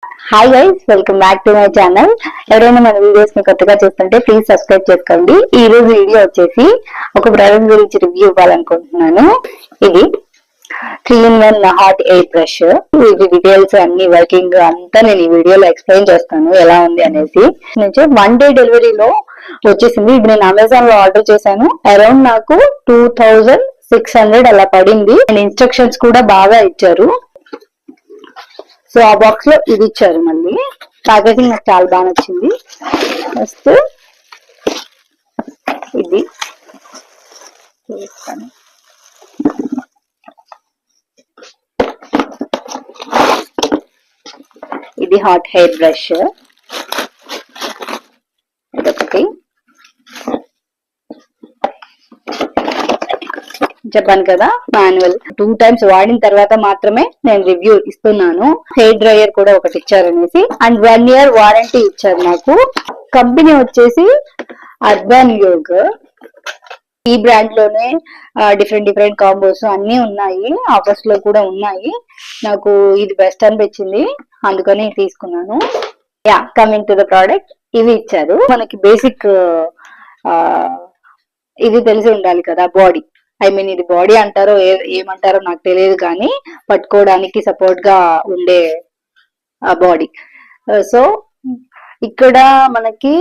Hi guys, welcome back to my channel. ఎవరైనా మన videos ని కొత్తగా చూస్తుంటే ప్లీజ్ సబ్స్క్రైబ్ చేసుకోండి. ఈ రోజు వీడియో వచ్చేసి ఒక ప్రోడక్ట్ గురించి రివ్యూ ఇవ్వాలనుకుంటున్నాను. ఇది 3-in-1 హాట్ ఎయిర్ బ్రష్. ఇది డీటెయిల్స్ అన్ని వర్కింగ్ అంతా నేను ఈ వీడియోలో ఎక్స్ప్లెయిన్ చేస్తాను ఎలా ఉంది అనేసి. నుంచి 1 day డెలివరీలో వచ్చేసింది. ఇది నేను అమెజాన్ లో ఆర్డర్ చేశాను. అరౌండ్ నాకు 2600 అలా పడింది. అండ్ ఇన్స్ట్రక్షన్స్ కూడా బాగా ఇచ్చారు. సో ఆ బాక్స్ లో ఇది ఇచ్చారు. మళ్ళీ ప్యాకేజింగ్ నాకు చాలా బాగా నచ్చింది. ఫస్ట్ ఇది ఇది హాట్ హెయిర్ బ్రష్. ఇదొకటి చెప్పాను కదా, మాన్యువల్. 2 times వాడిన తర్వాత మాత్రమే నేను రివ్యూ ఇస్తున్నాను. హెయిర్ డ్రైయర్ కూడా ఒకటి ఇచ్చారనేసి. అండ్ 1 year వారంటీ ఇచ్చారు నాకు. కంపెనీ వచ్చేసి అర్బన్ యోగ్. ఈ బ్రాండ్ లోనే డిఫరెంట్ కాంబోస్ అన్ని ఉన్నాయి. ఆఫర్స్ లో కూడా ఉన్నాయి. నాకు ఇది బెస్ట్ అనిపించింది, అందుకని తీసుకున్నాను. Yeah, coming to the product. ఇవి ఇచ్చారు మనకి. బేసిక్ ఇది తెలిసి ఉండాలి కదా, బాడీ. ఇది బాడీ అంటారో ఏమంటారో నాకు తెలియదు, కానీ పట్టుకోవడానికి సపోర్ట్ గా ఉండే బాడీ. సో ఇక్కడ మనకి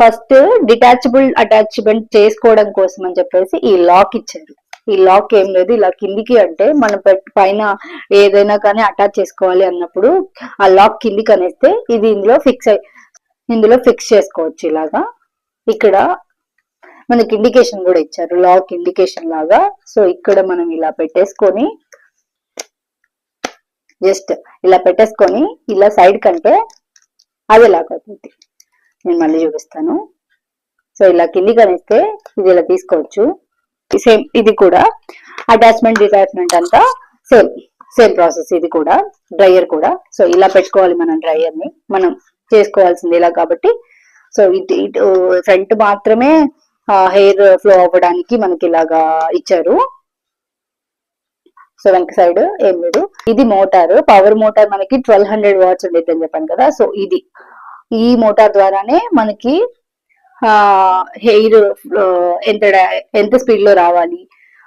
ఫస్ట్ డిటాచబుల్ అటాచ్మెంట్ చేసుకోవడం కోసం అని చెప్పేసి ఈ లాక్ ఇచ్చారు. ఈ లాక్ ఏం లేదు, ఇలా కిందికి అంటే మనం పైన ఏదైనా కానీ అటాచ్ చేసుకోవాలి అన్నప్పుడు ఆ లాక్ కిందికి అనేస్తే ఇది ఇందులో ఫిక్స్ చేసుకోవచ్చు ఇలాగా. ఇక్కడ మనకి ఇండికేషన్ కూడా ఇచ్చారు, లాక్ ఇండికేషన్ లాగా. సో ఇక్కడ మనం ఇలా పెట్టేసుకొని జస్ట్ ఇలా పెట్టేసుకొని ఇలా సైడ్ కంటే అది లాక్ అవుతుంది. నేను మళ్ళీ చూపిస్తాను. సో ఇలా కిందికి అనేస్తే ఇది ఇలా తీసుకోవచ్చు. సేమ్ ఇది కూడా అటాచ్మెంట్ డిటాచ్మెంట్ అంతా సేమ్ ప్రాసెస్. ఇది కూడా డ్రైయర్ కూడా. సో ఇలా పెట్టుకోవాలి మనం డ్రైయర్ ని. మనం చేసుకోవాల్సింది ఇలా కాబట్టి. సో ఇటు ఫ్రంట్ మాత్రమే హెయిర్ ఫ్లో అవ్వడానికి మనకి ఇలాగా ఇచ్చారు. సో వెనక సైడ్ ఏం లేదు. ఇది మోటార్, పవర్ మోటార్. మనకి 1200 watts ఉండేది అని చెప్పాను కదా. సో ఇది ఈ మోటార్ ద్వారానే మనకి హెయిర్ ఎంత స్పీడ్ లో రావాలి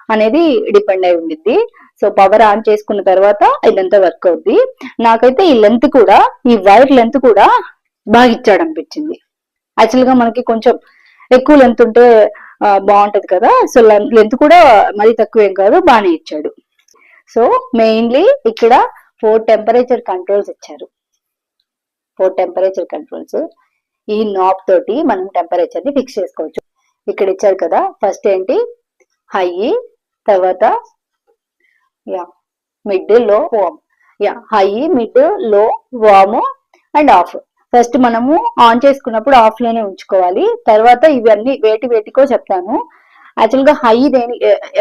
అనేది డిపెండ్ అయి ఉండిద్ది. సో పవర్ ఆన్ చేసుకున్న తర్వాత ఇదంతా వర్క్ అవుద్ది. నాకైతే ఈ లెంత్ కూడా, ఈ వైర్ లెంత్ కూడా బాగా ఇచ్చాడు అనిపించింది. యాక్చువల్ గా మనకి కొంచెం ఎక్కువ లెంత్ ఉంటే బాగుంటది కదా. సో లెంత్ కూడా మరీ తక్కువ ఏం కాదు, బాగానే ఇచ్చాడు. సో మెయిన్లీ ఇక్కడ 4 temperature కంట్రోల్స్ ఇచ్చారు. 4 temperature కంట్రోల్స్. ఈ నాబ్ తోటి మనం టెంపరేచర్ ని ఫిక్స్ చేసుకోవచ్చు. ఇక్కడ ఇచ్చారు కదా, ఫస్ట్ ఏంటి హై, తర్వాత మిడ్, లో, వార్మ్. హై, మిడ్, లో, వార్మ్ అండ్ ఆఫ్. ఫస్ట్ మనము ఆన్ చేసుకున్నప్పుడు ఆఫ్ లోనే ఉంచుకోవాలి. తర్వాత ఇవన్నీ వేటికో చెప్తాను. యాక్చువల్ గా హై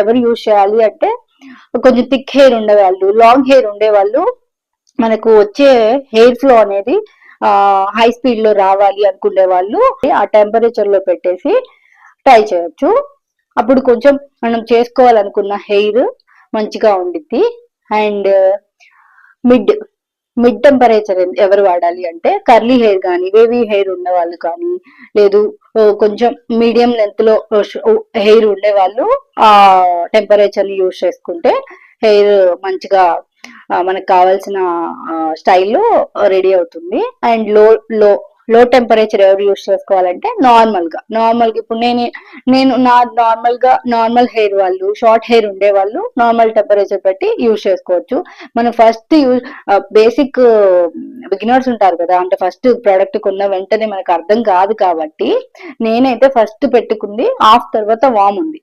ఎవరు యూజ్ చేయాలి అంటే కొంచెం థిక్ హెయిర్ ఉండేవాళ్ళు, లాంగ్ హెయిర్ ఉండేవాళ్ళు. మనకు వచ్చే హెయిర్ ఫ్లో అనేది హై స్పీడ్ లో రావాలి అనుకునే వాళ్ళు ఆ టెంపరేచర్ లో పెట్టేసి ట్రై చేయొచ్చు. అప్పుడు కొంచెం మనం చేసుకోవాలనుకున్న హెయిర్ మంచిగా ఉండిద్ది. అండ్ మిడ్ టెంపరేచర్ ఎవరు వాడాలి అంటే కర్లీ హెయిర్ కానీ, వేవీ హెయిర్ ఉన్న వాళ్ళు కానీ, లేదు కొంచెం మీడియం లెంత్ లో హెయిర్ ఉండే వాళ్ళు ఆ టెంపరేచర్ ని యూజ్ చేసుకుంటే హెయిర్ మంచిగా మనకు కావాల్సిన స్టైల్లో రెడీ అవుతుంది. అండ్ లో టెంపరేచర్ ఎవరు యూజ్ చేసుకోవాలంటే నార్మల్ గా ఇప్పుడు నేను నార్మల్ హెయిర్ వాళ్ళు, షార్ట్ హెయిర్ ఉండే వాళ్ళు నార్మల్ టెంపరేచర్ పెట్టి యూజ్ చేసుకోవచ్చు. మనం ఫస్ట్ బేసిక్ బిగినర్స్ ఉంటారు కదా, అంటే ఫస్ట్ ప్రోడక్ట్ కొన్న వెంటనే మనకు అర్థం కాదు కాబట్టి నేనైతే ఫస్ట్ పెట్టుకుంది ఆఫ్, తర్వాత వామ్ ఉంది.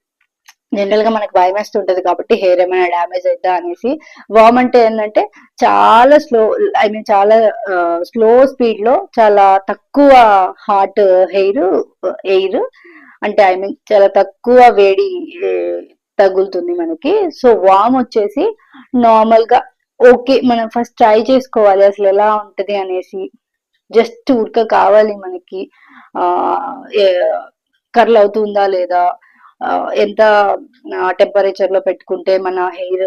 జనరల్ గా మనకు భయం వేస్తుంటది కాబట్టి హెయిర్ ఏమైనా డ్యామేజ్ అవుతా అనేసి. వామ్ అంటే ఏంటంటే చాలా చాలా స్లో స్పీడ్ లో చాలా తక్కువ హాట్ ఎయిర్ అంటే చాలా తక్కువ వేడి తగులుతుంది మనకి. సో వామ్ వచ్చేసి నార్మల్ గా ఓకే, మనం ఫస్ట్ ట్రై చేసుకోవాలి అసలు ఎలా ఉంటది అనేసి. జస్ట్ ఉడక కావాలి మనకి, కర్ల్ అవుతుందా లేదా, ఎంత టెంపరేచర్ లో పెట్టుకుంటే మన హెయిర్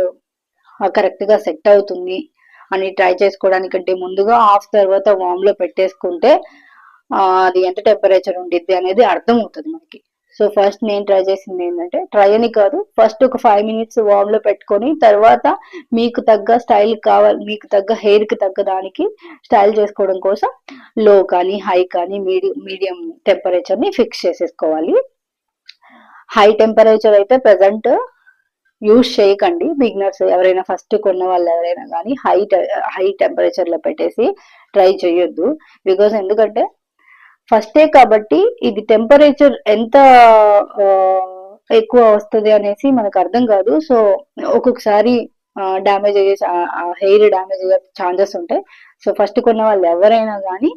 కరెక్ట్ గా సెట్ అవుతుంది అని ట్రై చేసుకోవడానికంటే ముందుగా ఆఫ్ తర్వాత వామ్ లో పెట్టేసుకుంటే అది ఎంత టెంపరేచర్ ఉండిద్ది అనేది అర్థం అవుతుంది మనకి. సో ఫస్ట్ నేను ట్రై చేసింది ఏంటంటే, ట్రై అని కాదు, ఫస్ట్ ఒక 5 minutes వామ్ లో పెట్టుకొని తర్వాత మీకు తగ్గ స్టైల్ కావాలి, మీకు తగ్గ హెయిర్ కి తగ్గ దానికి స్టైల్ చేసుకోవడం కోసం లో కానీ హై కానీ మీడియం టెంపరేచర్ ని ఫిక్స్ చేసేసుకోవాలి. హై టెంపరేచర్ అయితే ప్రెసెంట్ యూజ్ చేయకండి. బిగినర్స్ ఎవరైనా ఫస్ట్ కొన్న వాళ్ళు ఎవరైనా కానీ హై టెంపరేచర్ లో పెట్టేసి ట్రై చేయొద్దు. బికాస్ ఎందుకంటే ఫస్టే కాబట్టి ఇది టెంపరేచర్ ఎంత ఎక్కువ వస్తుంది అనేసి మనకు అర్థం కాదు. సో ఒక్కొక్కసారి డ్యామేజ్ అయ్యే హెయిర్ డ్యామేజ్ అయ్యే ఛాన్సెస్ ఉంటాయి. సో ఫస్ట్ కొన్న వాళ్ళు ఎవరైనా కానీ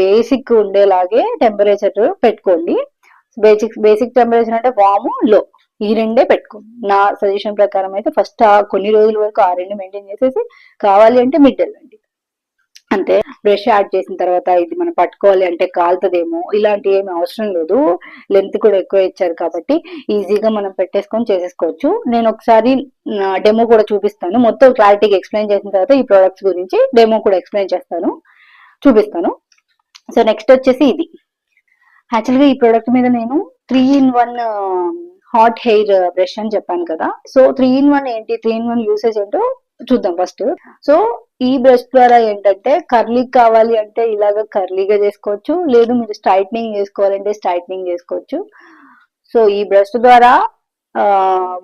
బేసిక్ ఉండేలాగే టెంపరేచర్ పెట్టుకోండి. బేసిక్ టెంపరేచర్ అంటే వాము లో ఈ రెండే పెట్టుకోండి. నా సజెషన్ ప్రకారం అయితే ఫస్ట్ కొన్ని రోజుల వరకు ఆ రెండు మెయింటైన్ చేసేసి కావాలి అంటే మిడ్ వెళ్ళండి అంతే. బ్రష్ యాడ్ చేసిన తర్వాత ఇది మనం పట్టుకోవాలి అంటే కాలుతుందేమో, ఇలాంటి ఏమి అవసరం లేదు. లెంత్ కూడా ఎక్కువ ఇచ్చారు కాబట్టి ఈజీగా మనం పెట్టేసుకొని చేసేసుకోవచ్చు. నేను ఒకసారి డెమో కూడా చూపిస్తాను. మొత్తం క్లారిటీగా ఎక్స్ప్లెయిన్ చేసిన తర్వాత ఈ ప్రొడక్ట్స్ గురించి డెమో కూడా ఎక్స్ప్లెయిన్ చేస్తాను, చూపిస్తాను. సో నెక్స్ట్ వచ్చేసి ఇది. యాక్చువల్గా ఈ ప్రోడక్ట్ మీద నేను 3-in-1 హాట్ హెయిర్ బ్రష్ అని చెప్పాను కదా. సో 3-in-1 ఏంటి, 3-in-1 యూసేజ్ ఏంటో చూద్దాం ఫస్ట్. సో ఈ బ్రష్ ద్వారా ఏంటంటే కర్లీ కావాలి అంటే ఇలాగ కర్లీగా చేసుకోవచ్చు, లేదు మీరు స్ట్రైట్నింగ్ చేసుకోవాలంటే స్ట్రైట్నింగ్ చేసుకోవచ్చు. సో ఈ బ్రష్ ద్వారా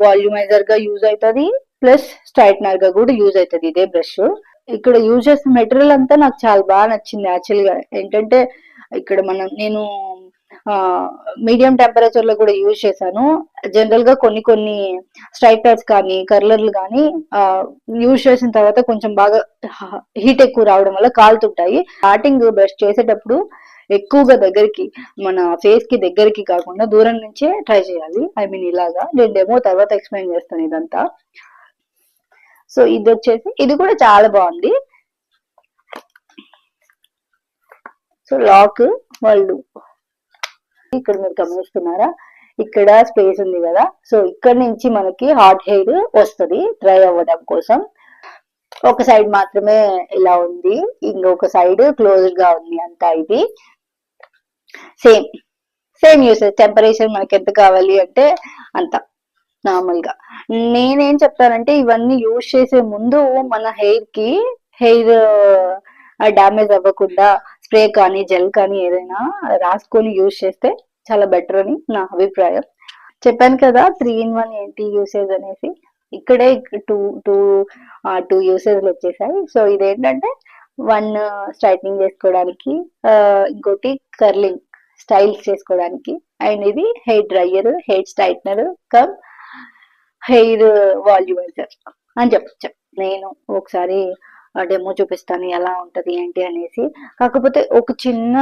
వాల్యూమైజర్ గా యూజ్ అవుతుంది, ప్లస్ స్ట్రైట్నర్ గా కూడా యూజ్ అవుతుంది ఇదే బ్రష్. ఇక్కడ యూజ్ చేసిన మెటీరియల్ అంతా నాకు చాలా బాగా నచ్చింది. యాక్చువల్ గా ఏంటంటే ఇక్కడ నేను మీడియం టెంపరేచర్ లో కూడా యూజ్ చేశాను. జనరల్ గా కొన్ని స్ట్రైట్నర్స్ కానీ కర్లర్లు కానీ యూజ్ చేసిన తర్వాత కొంచెం బాగా హీట్ ఎక్కువ రావడం వల్ల కాలుతుంటాయి. స్టార్టింగ్ బ్రష్ చేసేటప్పుడు ఎక్కువగా దగ్గరికి మన ఫేస్ కి దగ్గరికి కాకుండా దూరం నుంచే ట్రై చేయాలి. ఐ మీన్ ఇలాగా నేను డెమో తర్వాత ఎక్స్ప్లెయిన్ చేస్తాను ఇదంతా. సో ఇది వచ్చేసి ఇది కూడా చాలా బాగుంది. సో లాక్ వాళ్ళు ఇక్కడ మీరు గమనిస్తున్నారా, ఇక్కడ స్పేస్ ఉంది కదా. సో ఇక్కడ నుంచి మనకి హాట్ హెయిర్ వస్తుంది డ్రై అవ్వడం కోసం. ఒక సైడ్ మాత్రమే ఇలా ఉంది, ఇంకొక సైడ్ క్లోజ్డ్ గా ఉంది. అంతా ఇది సేమ్ యూసేజ్. టెంపరేచర్ మనకి ఎంత కావాలి అంటే అంత నార్మల్ గా. నేనేం చెప్తానంటే ఇవన్నీ యూజ్ చేసే ముందు మన హెయిర్ డ్యామేజ్ అవ్వకుండా స్ప్రే కానీ జెల్ కానీ ఏదైనా రాసుకొని యూజ్ చేస్తే చాలా బెటర్ అని నా అభిప్రాయం. చెప్పాను కదా 3-in-1 ఏంటి యూసేజ్ అనేసి. ఇక్కడే టూ యూసేజ్లు వచ్చేసాయి. సో ఇదేంటంటే 1 స్ట్రైట్నింగ్ చేసుకోవడానికి, ఇంకోటి కర్లింగ్ స్టైల్స్ చేసుకోవడానికి, అండ్ ఇది hair dryer, hair straightener come hair volumiser అని చెప్పచ్చు. నేను ఒకసారి డెమో చూపిస్తాను ఎలా ఉంటది ఏంటి అనేసి. కాకపోతే ఒక చిన్న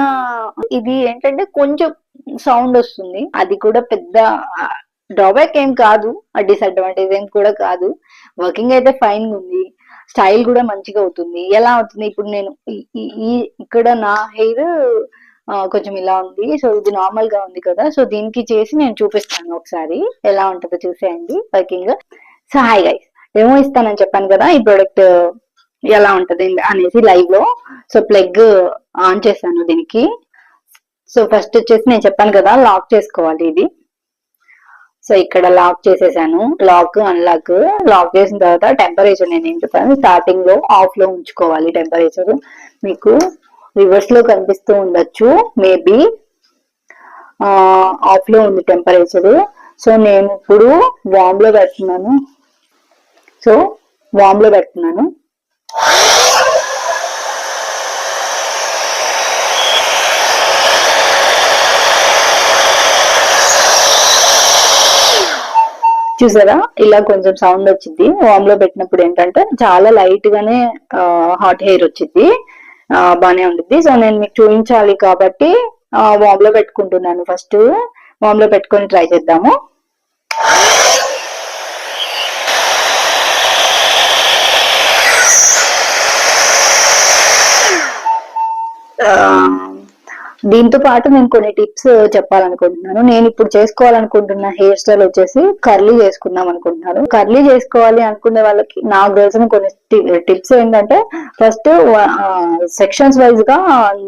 ఇది ఏంటంటే కొంచెం సౌండ్ వస్తుంది, అది కూడా పెద్ద డ్రాబ్యాక్ ఏం కాదు, డిసడ్వాంటేజ్ ఏం కూడా కాదు. వర్కింగ్ అయితే ఫైన్ ఉంది, స్టైల్ కూడా మంచిగా అవుతుంది. ఎలా అవుతుంది ఇప్పుడు నేను ఇక్కడ నా హెయిర్ కొంచెం ఇలా ఉంది, సో ఇది నార్మల్ గా ఉంది కదా. సో దీనికి చేసి నేను చూపిస్తాను ఒకసారి ఎలా ఉంటుందో చూసేయండి working. So hi guys, demo ఇస్తానని చెప్పాను కదా ఈ ప్రోడక్ట్ ఎలా ఉంటది అనేసి లైవ్ లో. సో ప్లగ్ ఆన్ చేశాను దీనికి. సో ఫస్ట్ వచ్చేసి నేను చెప్పాను కదా లాక్ చేసుకోవాలి ఇది. సో ఇక్కడ లాక్ చేసేసాను, లాక్ అన్లాక్. లాక్ చేసిన తర్వాత టెంపరేచర్ నేను ఏం చెప్పాను, స్టార్టింగ్ లో ఆఫ్ లో ఉంచుకోవాలి టెంపరేచర్. మీకు రివర్స్ లో కనిపిస్తూ ఉండొచ్చు మేబీ, ఆఫ్ లో ఉంది టెంపరేచర్. సో నేను ఇప్పుడు వామ్ లో పెడుతున్నాను. సో వామ్ లో పెడుతున్నాను. చూసారా ఇలా కొంచెం సౌండ్ వచ్చింది. వామ్ లో పెట్టినప్పుడు ఏంటంటే చాలా లైట్ గానే హాట్ హెయిర్ వచ్చింది, బానే ఉంటుంది. సో నేను మీకు చూపించాలి కాబట్టి వామ్ లో పెట్టుకుంటున్నాను. ఫస్ట్ వామ్ లో పెట్టుకొని ట్రై చేద్దాము. దీంతో పాటు నేను కొన్ని టిప్స్ చెప్పాలనుకుంటున్నాను. నేను ఇప్పుడు చేసుకోవాలనుకుంటున్న హెయిర్ స్టైల్ వచ్చేసి కర్లీ చేసుకుందాం అనుకుంటున్నాను. కర్లీ చేసుకోవాలి అనుకునే వాళ్ళకి నాకు తెలిసిన కొన్ని టిప్స్ ఏంటంటే, ఫస్ట్ సెక్షన్స్ వైజ్ గా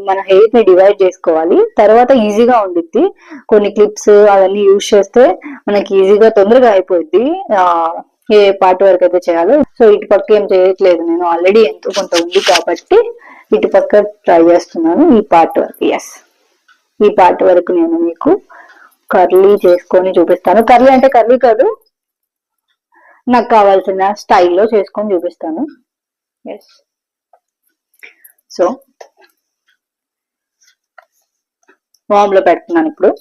మన హెయిర్ ని డివైడ్ చేసుకోవాలి. తర్వాత ఈజీగా ఉండిద్ది. కొన్ని క్లిప్స్ అవన్నీ యూజ్ చేస్తే మనకి ఈజీగా తొందరగా అయిపోద్ది. ఏ పార్ట్ వరకు అయితే చేయాలో. సో ఇటు పక్క ఏం చేయట్లేదు నేను, ఆల్రెడీ ఎంతో కొంత ఉంది కాబట్టి ఇటు పక్క ట్రై చేస్తున్నాను. ఈ పార్ట్ వరకు, ఎస్, ఈ పార్ట్ వరకు నేను మీకు కర్లీ చేసుకొని చూపిస్తాను. కర్లీ అంటే కర్లీ కాదు, నాకు కావాల్సిన స్టైల్లో చేసుకొని చూపిస్తాను. ఎస్, సో వామ్ లో పెడుతున్నాను ఇప్పుడు.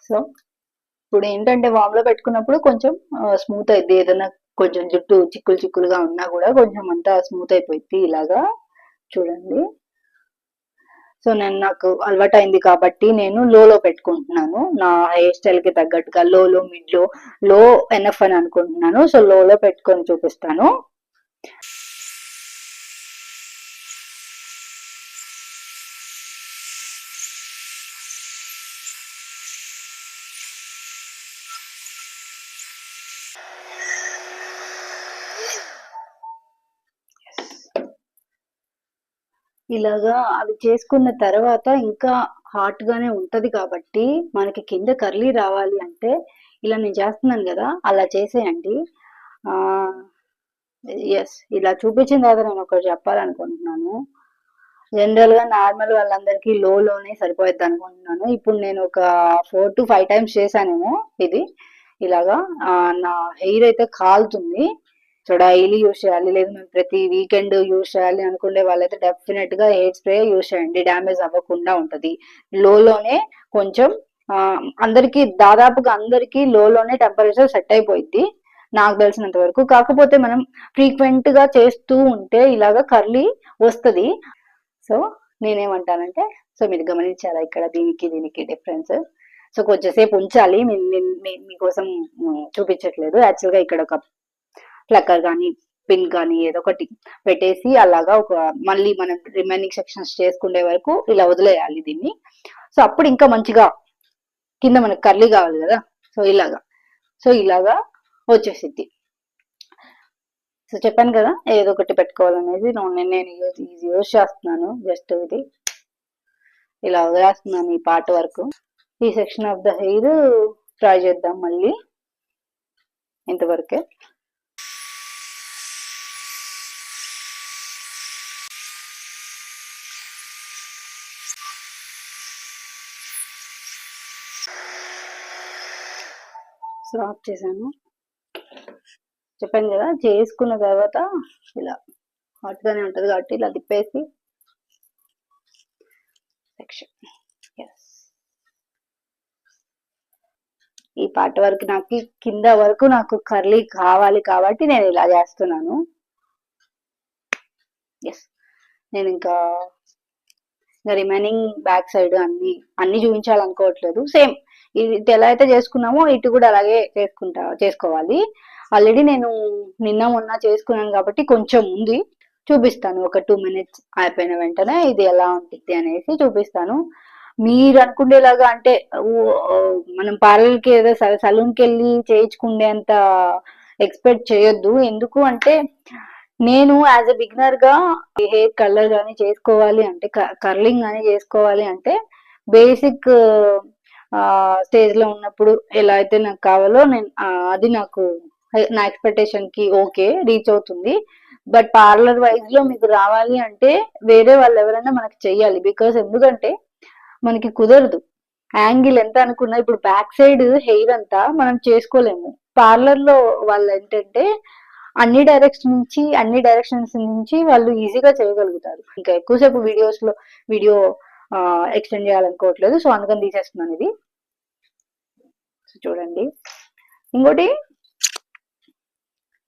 సో ఇప్పుడు ఏంటంటే వామ్ లో పెట్టుకున్నప్పుడు కొంచెం స్మూత్ అయింది. ఏదైనా కొంచెం జుట్టు చిక్కులు చిక్కులుగా ఉన్నా కూడా కొంచెం అంతా స్మూత్ అయిపోయింది. ఇలాగా చూడండి. సో నేను నాకు అలవాటు అయింది కాబట్టి నేను లోలో పెట్టుకుంటున్నాను. నా హెయిర్ స్టైల్ కి తగ్గట్టుగా లోలో, మిడ్ లో ఎన్ఎఫ్ అని అనుకుంటున్నాను. సో లోలో పెట్టుకొని చూపిస్తాను. ఇలాగా అది చేసుకున్న తర్వాత ఇంకా హాట్ గానే ఉంటది కాబట్టి మనకి కింద కర్లీ రావాలి అంటే ఇలా నేను చేస్తున్నాను కదా, అలా చేసేయండి. ఎస్, ఇలా చూపించిన తర్వాత నేను ఒకటి చెప్పాలనుకుంటున్నాను. జనరల్ గా నార్మల్ వాళ్ళందరికీ లోనే సరిపోద్ది అనుకుంటున్నాను. ఇప్పుడు నేను ఒక 4 to 5 టైమ్స్ చేశానేమో ఇది. ఇలాగా నా హెయిర్ అయితే కాలుతుంది. సో డైలీ యూజ్ చేయాలి, లేదు మేము ప్రతి వీకెండ్ యూజ్ చేయాలి అనుకునే వాళ్ళైతే డెఫినెట్ గా హెయిర్ స్ప్రే యూజ్ చేయండి. డ్యామేజ్ అవ్వకుండా ఉంటది. లోనే కొంచెం అందరికి, దాదాపుగా అందరికి లోనే టెంపరేచర్ సెట్ అయిపోయింది నాకు తెలిసినంత వరకు. కాకపోతే మనం ఫ్రీక్వెంట్ గా చేస్తూ ఉంటే ఇలాగా కర్లీ వస్తుంది. సో నేనేమంటానంటే, సో మీరు గమనించారా ఇక్కడ దీనికి డిఫరెన్స్. సో కొంచెంసేపు ఉంచాలి. మీకోసం చూపించట్లేదు. యాక్చువల్ గా ఇక్కడ ఒక ఫ్లక్కర్ కానీ పిన్ కానీ ఏదో ఒకటి పెట్టేసి అలాగా ఒక మళ్ళీ మనం రిమైనింగ్ సెక్షన్స్ చేసుకునే వరకు ఇలా వదిలేయాలి దీన్ని. సో అప్పుడు ఇంకా మంచిగా కింద మనకు కర్లీ కావాలి కదా, సో ఇలాగా వచ్చేసిద్ది. సో చెప్పాను కదా ఏదో ఒకటి పెట్టుకోవాలనేది. నేను యూజ్ చేస్తున్నాను. జస్ట్ ఇది ఇలా వదిలేస్తున్నాను ఈ పార్ట్ వరకు. ఈ section of the hair try చేద్దాం మళ్ళీ ఇంతవరకే. సో ఆఫ్ చేశాను. చెప్పాను కదా, చేసుకున్న తర్వాత ఇలా హాట్ గానే ఉంటది కాబట్టి ఇలా తిప్పేసి సెక్షన్. ఈ పార్ట్ వరకు నాకు కింద వరకు నాకు కర్లీ కావాలి కాబట్టి నేను ఇలా చేస్తున్నాను. ఎస్, నేను ఇంకా రిమైనింగ్ బ్యాక్ సైడ్ అన్ని చూపించాలనుకోవట్లేదు. సేమ్ ఇది ఎలా అయితే చేసుకున్నామో ఇటు కూడా అలాగే చేసుకోవాలి. ఆల్రెడీ నేను నిన్న మొన్న చేసుకున్నాను కాబట్టి కొంచెం ఉంది, చూపిస్తాను. ఒక 2 minutes అయిపోయిన వెంటనే ఇది ఎలా ఉంటుంది అనేసి చూపిస్తాను. మీరు అనుకునేలాగా అంటే మనం పార్లర్కి ఏదో సలూన్కి వెళ్ళి చేయించుకునేంత ఎక్స్పెక్ట్ చేయొద్దు. ఎందుకు అంటే నేను యాజ్ ఎ బిగినర్ గా హెయిర్ కలర్ కానీ చేసుకోవాలి అంటే, కర్లింగ్ కానీ చేసుకోవాలి అంటే బేసిక్ స్టేజ్ లో ఉన్నప్పుడు ఎలా అయితే నాకు కావాలో నేను అది నాకు నా ఎక్స్పెక్టేషన్ కి ఓకే రీచ్ అవుతుంది. బట్ పార్లర్ వైజ్ లో మీకు రావాలి అంటే వేరే వాళ్ళు ఎవరైనా మనకి చెయ్యాలి. బికాస్ ఎందుకంటే మనకి కుదరదు. యాంగిల్ ఎంత అనుకున్నా ఇప్పుడు బ్యాక్ సైడ్ హెయిర్ అంతా మనం చేసుకోలేము. పార్లర్ లో వాళ్ళు ఏంటంటే అన్ని డైరెక్షన్స్ నుంచి వాళ్ళు ఈజీగా చేయగలుగుతారు. ఇంకా ఎక్కువసేపు వీడియో ఎక్స్టెండ్ చేయాలనుకోవట్లేదు. సో అందుకని తీసేస్తున్నాను ఇది. చూడండి, ఇంకోటి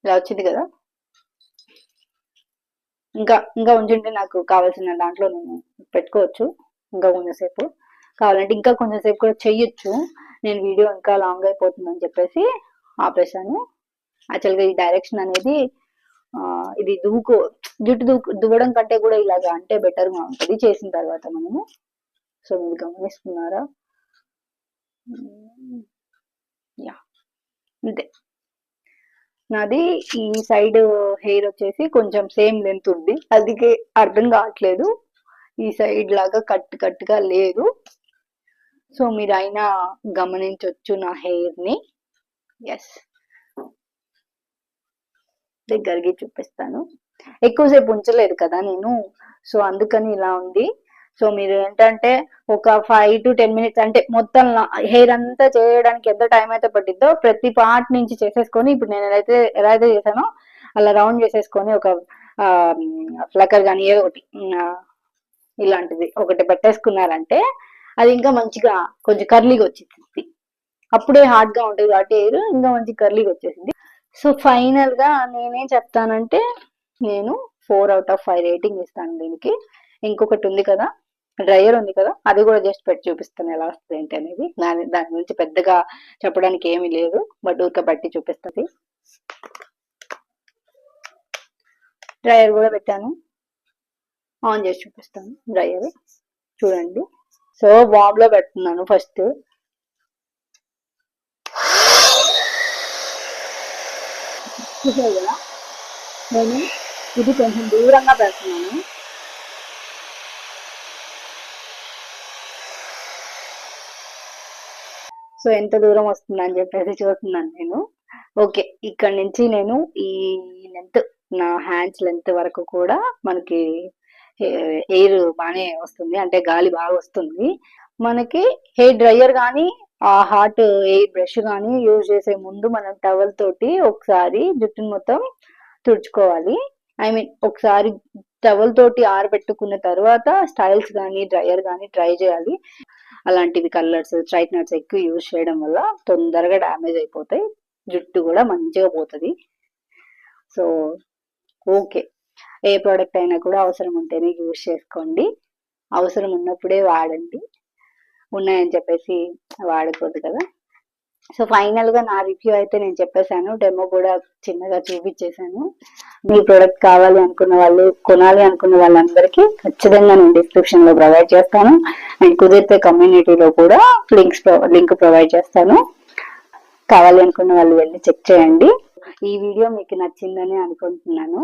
ఇలా వచ్చింది కదా. ఇంకా ఉంచుంటే నాకు కావాల్సిన దాంట్లో నేను పెట్టుకోవచ్చు ఇంకా కొంచెంసేపు. కావాలంటే ఇంకా కొంచెం సేపు కూడా చెయ్యొచ్చు. నేను వీడియో ఇంకా లాంగ్ అయిపోతుందని చెప్పేసి ఆపేసాను. యాక్చువల్గా ఈ డైరెక్షన్ అనేది ఇది జుట్టు దువ్వడం కంటే కూడా ఇలాగా అంటే బెటర్గా ఉంటుంది చేసిన తర్వాత మనము. సో మీరు గమనిస్తున్నారా? యా, అంతే. నాది ఈ సైడ్ హెయిర్ వచ్చేసి కొంచెం సేమ్ లెంత్ ఉంది, అందుకే అర్థం కావట్లేదు. ఈ సైడ్ లాగా కట్టుగా లేదు. సో మీరు అయినా గమనించవచ్చు నా హెయిర్ ని. ఎస్, దగ్గరికి చూపిస్తాను. ఎక్కువసేపు ఉంచలేదు కదా నేను, సో అందుకని ఇలా ఉంది. సో మీరు ఏంటంటే ఒక 5 to 10 minutes, అంటే మొత్తం హెయిర్ అంతా చేయడానికి ఎంత టైం అయితే పట్టిద్దో ప్రతి పార్ట్ నుంచి చేసేసుకొని, ఇప్పుడు నేను ఎలా అయితే చేశానో అలా రౌండ్ చేసేసుకొని ఒక ఫ్లకర్ కానీ ఏదో ఒకటి ఇలాంటిది ఒకటి పెట్టేసుకున్నారంటే అది ఇంకా మంచిగా కొంచెం కర్లీగా వచ్చేసింది. అప్పుడే హార్డ్ గా ఉంటుంది కాబట్టి హెయిర్ ఇంకా మంచి కర్లీగా వచ్చేసింది. సో ఫైనల్ గా నేనేం చెప్తానంటే నేను 4 out of 5 రేటింగ్ ఇస్తాను దీనికి. ఇంకొకటి ఉంది కదా, డ్రైయర్ ఉంది కదా, అది కూడా జస్ట్ పెట్టి చూపిస్తాను ఎలా వస్తుంది ఏంటి అనేది. దాని గురించి పెద్దగా చెప్పడానికి ఏమీ లేదు, బట్ ఊరికే బట్టి చూపిస్తుంది. డ్రైయర్ కూడా పెట్టాను, ఆన్ చేసి చూపిస్తాను డ్రైయర్. చూడండి. సో వామ్ లో పెడుతున్నాను ఫస్ట్. చూసారు కదా, నేను ఇది కొంచెం దూరంగా పెడుతున్నాను. సో ఎంత దూరం వస్తుందని చెప్పేసి చూస్తున్నాను నేను. ఓకే, ఇక్కడ నుంచి నేను ఈ లెంత్, నా హ్యాండ్స్ లెంత్ వరకు కూడా మనకి ఎయిర్ బాగానే వస్తుంది, అంటే గాలి బాగా వస్తుంది. మనకి హెయిర్ డ్రైయర్ కానీ ఆ హాట్ ఎయిర్ బ్రష్ కానీ యూజ్ చేసే ముందు మనం టవల్ తోటి ఒకసారి జుట్టుని మొత్తం తుడుచుకోవాలి. ఐ మీన్ ఒకసారి టవల్ తోటి ఆరబెట్టుకున్న తర్వాత స్టైల్స్ కానీ డ్రైయర్ కానీ ట్రై చేయాలి. అలాంటివి కలర్స్, స్ట్రైట్నర్స్ ఎక్కువ యూజ్ చేయడం వల్ల తొందరగా డ్యామేజ్ అయిపోతాయి, జుట్టు కూడా మంచిగా పోతుంది. సో ఓకే, ఏ ప్రోడక్ట్ అయినా కూడా అవసరం ఉంటేనే యూజ్ చేసుకోండి, అవసరం ఉన్నప్పుడే వాడండి, ఉన్నాయని చెప్పేసి వాడకూడదు కదా. సో ఫైనల్ గా నా రివ్యూ అయితే నేను చెప్పేశాను, డెమో కూడా చిన్నగా చూపించేశాను. మీ ప్రోడక్ట్ కావాలి అనుకున్న వాళ్ళు, కొనాలి అనుకున్న వాళ్ళందరికీ ఖచ్చితంగా నేను డిస్క్రిప్షన్ లో ప్రొవైడ్ చేస్తాను. అండ్ కుదిరితే కమ్యూనిటీలో కూడా లింక్ ప్రొవైడ్ చేస్తాను. కావాలి అనుకున్న వాళ్ళు వెళ్ళి చెక్ చేయండి. ఈ వీడియో మీకు నచ్చిందని అనుకుంటున్నాను.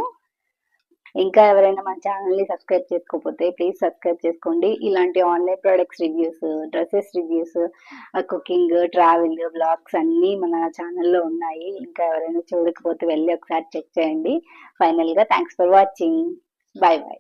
ఇంకా ఎవరైనా మన ఛానల్ ని సబ్స్క్రైబ్ చేసుకోకపోతే ప్లీజ్ సబ్స్క్రైబ్ చేసుకోండి. ఇలాంటి online products reviews, dresses reviews, cooking, travel blogs అన్నీ మన ఛానల్లో ఉన్నాయి. ఇంకా ఎవరైనా చూడకపోతే వెళ్ళి ఒకసారి చెక్ చేయండి. ఫైనల్ గా thanks for watching. By by.